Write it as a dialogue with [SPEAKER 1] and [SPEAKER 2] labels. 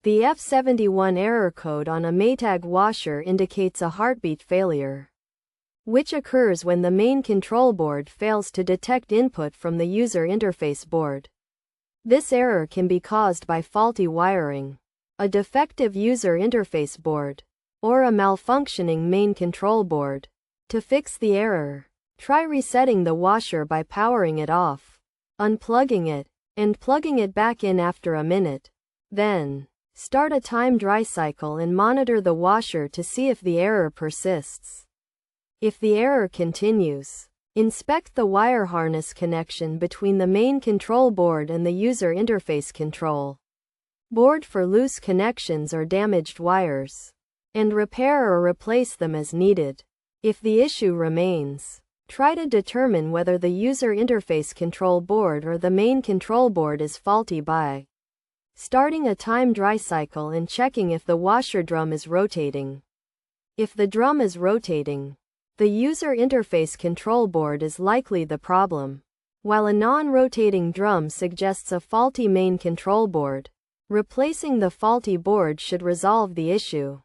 [SPEAKER 1] The F71 error code on a Maytag washer indicates a heartbeat failure, which occurs when the main control board fails to detect input from the user interface board. This error can be caused by faulty wiring, a defective user interface board, or a malfunctioning main control board. To fix the error, try resetting the washer by powering it off, unplugging it, and plugging it back in after a minute. Then, start a time dry cycle and monitor the washer to see if the error persists. If the error continues, inspect the wire harness connection between the main control board and the user interface control board for loose connections or damaged wires, and repair or replace them as needed. If the issue remains, try to determine whether the user interface control board or the main control board is faulty by starting a time dry cycle and checking if the washer drum is rotating. If the drum is rotating, the user interface control board is likely the problem, while a non-rotating drum suggests a faulty main control board. Replacing the faulty board should resolve the issue.